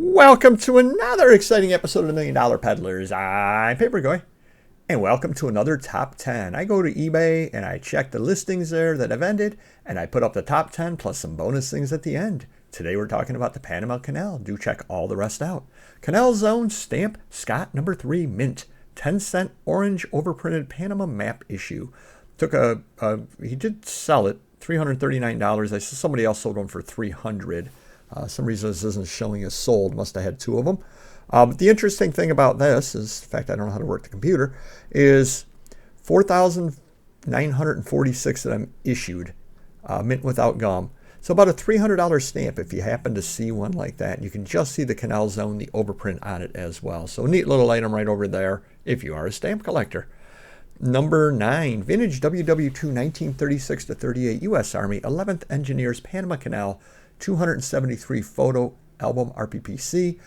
Welcome to another exciting episode of the Million Dollar Peddlers. I'm Papergoy, and welcome to another Top 10. I go to eBay and I check the listings there that have ended, and I put up the top 10 plus some bonus things at the end. Today we're talking about the Panama Canal. Do check all the rest out. Canal Zone Stamp Scott number 3 Mint. 10-cent orange overprinted Panama map issue. He did sell it, $339. I saw somebody else sold one for $300. Some reason this isn't showing as sold. Must have had two of them. But the interesting thing about this is, in fact, I don't know how to work the computer, is 4,946 of them issued, mint without gum. So about a $300 stamp if you happen to see one like that. You can just see the Canal Zone, the overprint on it as well. So neat little item right over there if you are a stamp collector. Number 9, Vintage WW2 1936 to 38 U.S. Army 11th Engineers Panama Canal 273 photo album RPPC.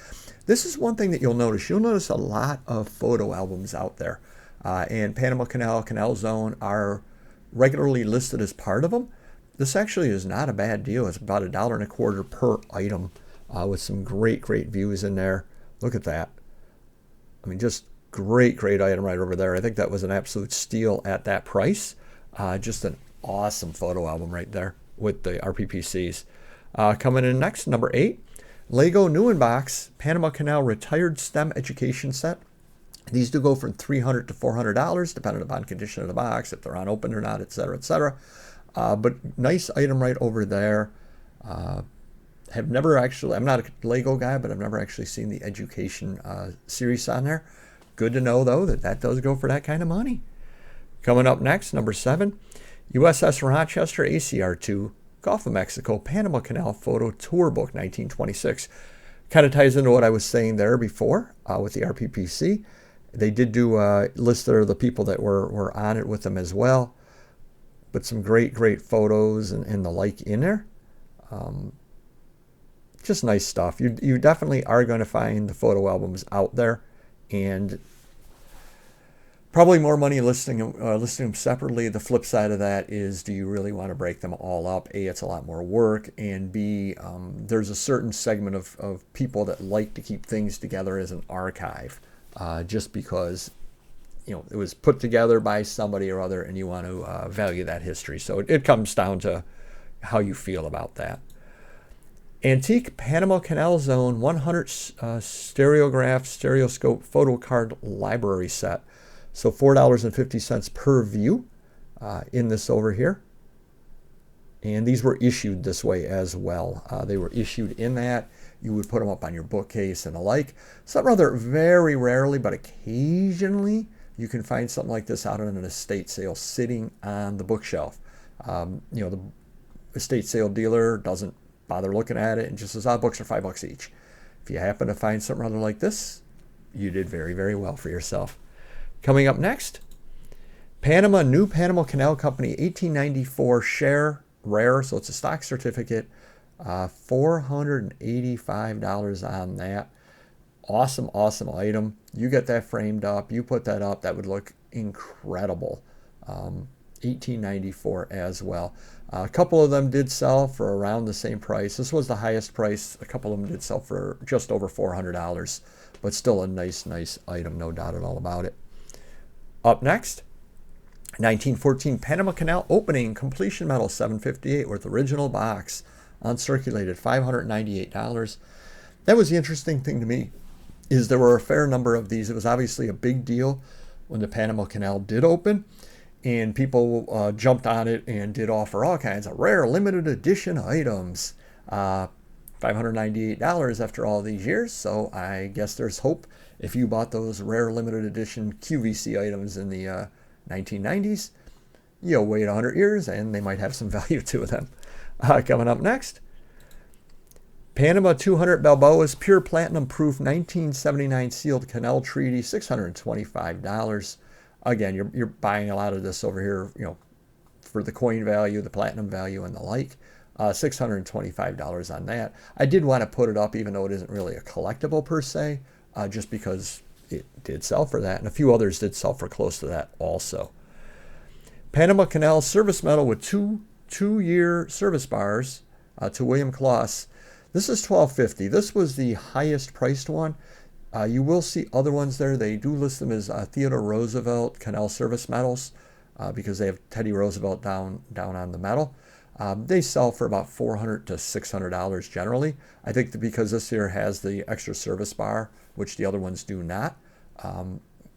This is one thing that you'll notice. You'll notice a lot of photo albums out there. And Panama Canal, Canal Zone are regularly listed as part of them. This actually is not a bad deal. It's about $1.25 per item with some great views in there. Look at that. I mean, just great item right over there. I think that was an absolute steal at that price. Just an awesome photo album right there with the RPPCs. Coming in next, number 8, Lego New in Box Panama Canal Retired STEM Education Set. These do go from $300 to $400, depending upon condition of the box, if they're unopened or not, etc., etc. But nice item right over there. I'm not a Lego guy, but I've never actually seen the education series on there. Good to know, though, that does go for that kind of money. Coming up next, number 7, USS Rochester ACR2 Gulf of Mexico Panama Canal Photo Tour Book 1926. Kind of ties into what I was saying there before with the RPPC. They did do a list of the people that were on it with them as well. But some great photos and the like in there. Just nice stuff. You definitely are going to find the photo albums out there. And probably more money listing them separately. The flip side of that is, do you really want to break them all up? A, it's a lot more work, and B, there's a certain segment of people that like to keep things together as an archive, just because it was put together by somebody or other, and you want to value that history. So it comes down to how you feel about that. Antique Panama Canal Zone 100 Stereograph Stereoscope Photo Card Library Set. So $4.50 per view in this over here. And these were issued this way as well. They were issued in that. You would put them up on your bookcase and the like. Some rather very rarely, but occasionally, you can find something like this out on an estate sale sitting on the bookshelf. The estate sale dealer doesn't bother looking at it and just says, books are $5 each. If you happen to find something rather like this, you did very well for yourself. Coming up next, New Panama Canal Company 1894 share rare, so it's a stock certificate, $485 on that. Awesome item. You get that framed up, you put that up, that would look incredible. 1894 as well. A couple of them did sell for around the same price. This was the highest price. A couple of them did sell for just over $400, but still a nice item, no doubt at all about it. Up next, 1914 Panama Canal Opening Completion Medal 758 with original box, uncirculated, $598. That was the interesting thing to me, is there were a fair number of these. It was obviously a big deal when the Panama Canal did open, and people jumped on it and did offer all kinds of rare limited edition items. $598 after all these years, so I guess there's hope. If you bought those rare limited edition QVC items in the 1990s, you'll wait 100 years and they might have some value to them. Coming up next, Panama 200 Balboa's Pure Platinum Proof 1979 Sealed Canal Treaty, $625. Again, you're buying a lot of this over here, for the coin value, the platinum value, and the like. $625 on that. I did want to put it up, even though it isn't really a collectible per se, just because it did sell for that, and a few others did sell for close to that also. Panama Canal Service Medal with two-year service bars to William Kloss. This is $12.50. This was the highest priced one. You will see other ones there. They do list them as Theodore Roosevelt Canal Service medals because they have Teddy Roosevelt down on the medal. They sell for about $400 to $600 generally. I think that because this here has the extra service bar, which the other ones do not,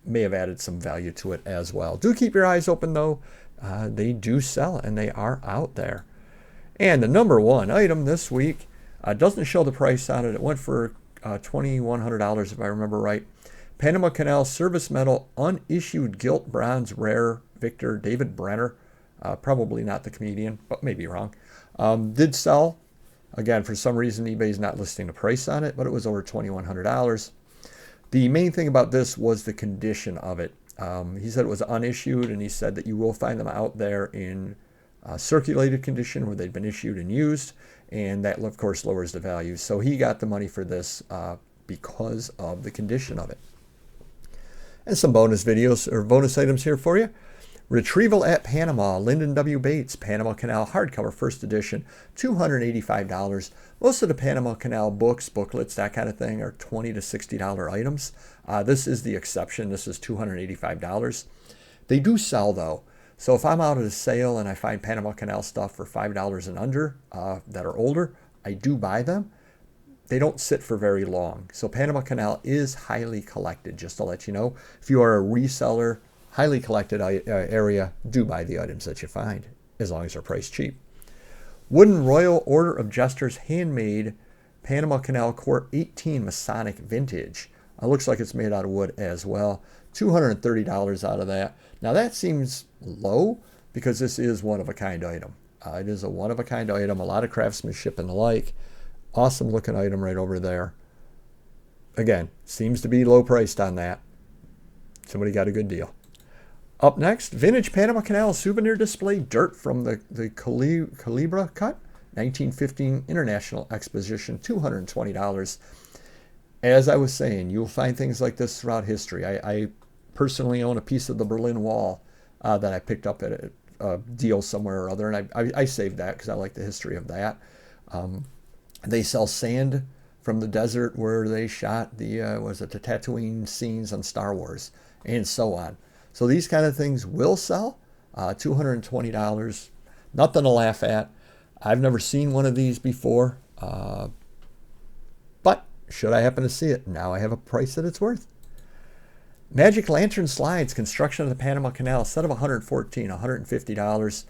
may have added some value to it as well. Do keep your eyes open though. They do sell and they are out there. And the number one item this week doesn't show the price on it. It went for $2,100 if I remember right. Panama Canal Service Medal Unissued Gilt Bronze Rare Victor David Brenner. Probably not the comedian, but maybe wrong. Did sell. Again, for some reason, eBay's not listing the price on it, but it was over $2,100. The main thing about this was the condition of it. He said it was unissued, and he said that you will find them out there in circulated condition where they've been issued and used, and that, of course, lowers the value. So he got the money for this because of the condition of it. And some bonus videos or bonus items here for you. Retrieval at Panama, Lyndon W. Bates, Panama Canal hardcover, first edition, $285. Most of the Panama Canal books, booklets, that kind of thing are $20 to $60 items. This is the exception. This is $285. They do sell though. So if I'm out at a sale and I find Panama Canal stuff for $5 and under that are older, I do buy them. They don't sit for very long. So Panama Canal is highly collected, just to let you know. If you are a reseller, highly collected area, do buy the items that you find, as long as they're priced cheap. Wooden Royal Order of Jesters handmade Panama Canal Court 18 Masonic Vintage. Looks like it's made out of wood as well. $230 out of that. Now that seems low because this is one-of-a-kind item. It is a one-of-a-kind item, a lot of craftsmanship and the like. Awesome looking item right over there. Again, seems to be low priced on that. Somebody got a good deal. Up next, vintage Panama Canal souvenir display dirt from the Calibra cut, 1915 International Exposition, $220. As I was saying, you'll find things like this throughout history. I personally own a piece of the Berlin Wall that I picked up at a deal somewhere or other, and I saved that because I like the history of that. They sell sand from the desert where they shot the Tatooine scenes on Star Wars, and so on. So these kind of things will sell, $220, nothing to laugh at. I've never seen one of these before, but should I happen to see it, now I have a price that it's worth. Magic Lantern Slides, construction of the Panama Canal, set of $114, $150.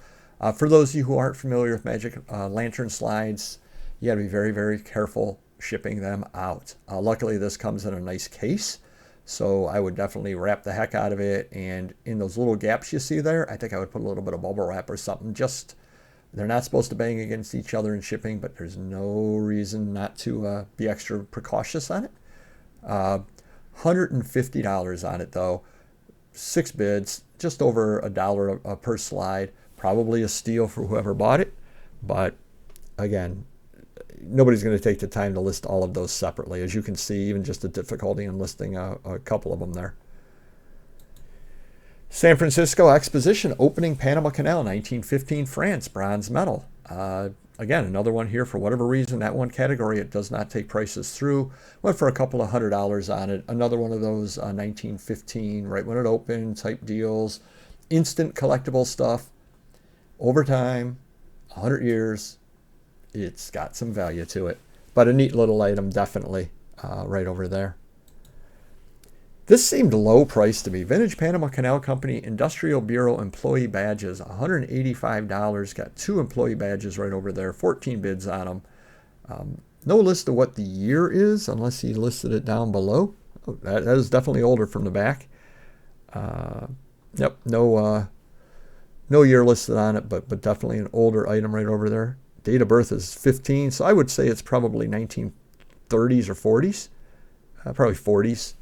For those of you who aren't familiar with Magic Lantern Slides, you got to be very, very careful shipping them out. Luckily, this comes in a nice case. So I would definitely wrap the heck out of it. And in those little gaps you see there, I think I would put a little bit of bubble wrap or something. Just, they're not supposed to bang against each other in shipping, but there's no reason not to be extra precautious on it. $150 on it though. 6 bids, just over $1 per slide. Probably a steal for whoever bought it. But again, nobody's going to take the time to list all of those separately. As you can see, even just the difficulty in listing a couple of them there. San Francisco Exposition opening Panama Canal, 1915 France, bronze medal. Again, another one here. For whatever reason, that one category, it does not take prices through. Went for a couple of $100 on it. Another one of those 1915, right when it opened type deals. Instant collectible stuff. Over time, 100 years. It's got some value to it, but a neat little item, definitely, right over there. This seemed low price to me. Vintage Panama Canal Company Industrial Bureau employee badges, $185. Got 2 employee badges right over there, 14 bids on them. No list of what the year is, unless he listed it down below. Oh, that is definitely older from the back. Yep, no year listed on it, but definitely an older item right over there. Date of birth is 15, so I would say it's probably 1930s or 40s. Probably 40s,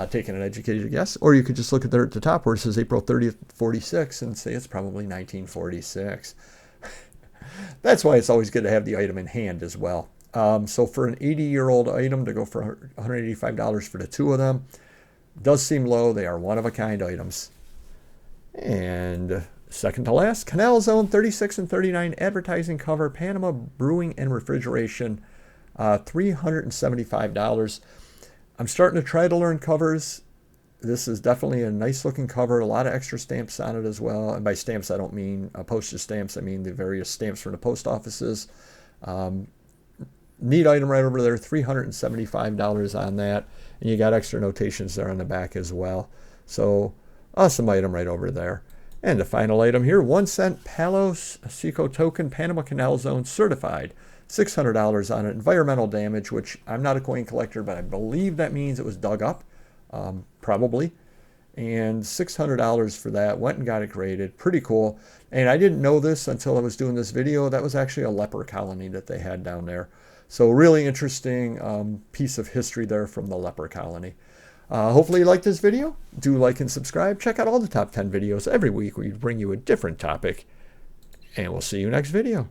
taking an educated guess. Or you could just look at there at the top where it says April 30th, 46, and say it's probably 1946. That's why it's always good to have the item in hand as well. So for an 80-year-old item to go for $185 for the 2 of them does seem low. They are one-of-a-kind items. And second to last, Canal Zone 36 and 39 advertising cover, Panama Brewing and Refrigeration, $375. I'm starting to try to learn covers. This is definitely a nice looking cover, a lot of extra stamps on it as well. And by stamps, I don't mean postage stamps, I mean the various stamps from the post offices. Neat item right over there, $375 on that. And you got extra notations there on the back as well. So awesome item right over there. And the final item here, 1 cent Palo Seco token, Panama Canal Zone certified. $600 on it. Environmental damage, which I'm not a coin collector, but I believe that means it was dug up. Probably. And $600 for that. Went and got it graded. Pretty cool. And I didn't know this until I was doing this video. That was actually a leper colony that they had down there. So really interesting piece of history there from the leper colony. Hopefully you liked this video. Do like and subscribe. Check out all the top 10 videos every week where we bring you a different topic. And we'll see you next video.